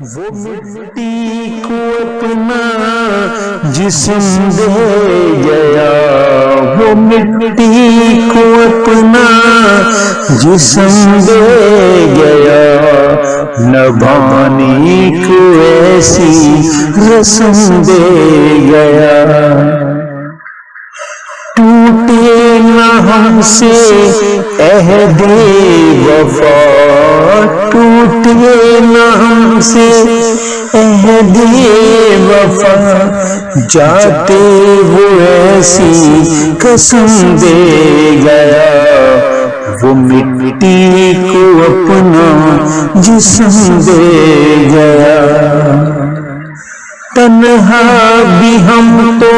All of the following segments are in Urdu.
وہ مٹی کو اپنا جسم دے گیا، وہ مٹی کو اپنا جسم دے گیا، نبھانے کو ایسی رسم دے گیا۔ ٹوٹے نہ ہم سے عہد وفا، ٹوٹے نہ ہم سے عہد وفا، جاتے وہ ایسی قسم دے گیا، وہ مٹی کو اپنا جسم دے گیا۔ تنہا بھی ہم تو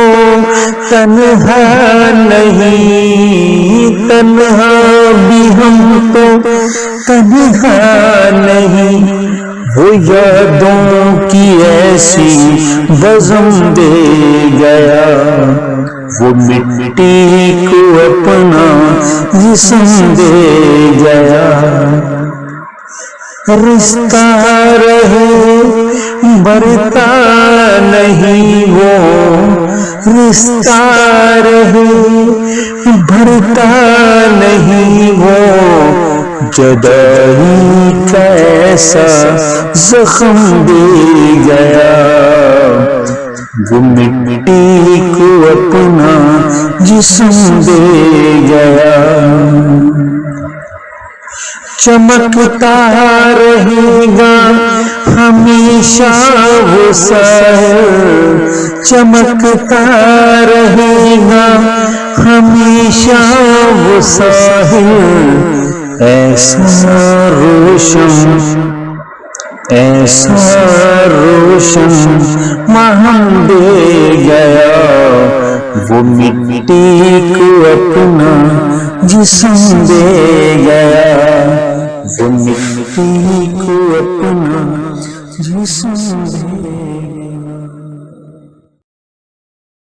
تنہا نہیں، تنہا بھی ہم تو تنہا نہیں، وہ یادوں کی ایسی بزم دے گیا، وہ مٹی کو اپنا جسم دے گیا۔ رشتہ رہے برتا نہیں وہ، رشتہ رہے بھرتا نہیں وہ، جدائی کا ایسا زخم دے گیا، وہ مٹی کو اپنا جسم دے گیا۔ چمکتا رہے گا ہمیشہ وہ سائر، چمکتا رہے گا ہمیشہ وہ سائر، ایسا روشن ایسا روشن مہم دے گیا، وہ مٹی کو اپنا جسم دے گیا، وہ مٹی کو اپنا جسم دے گیا۔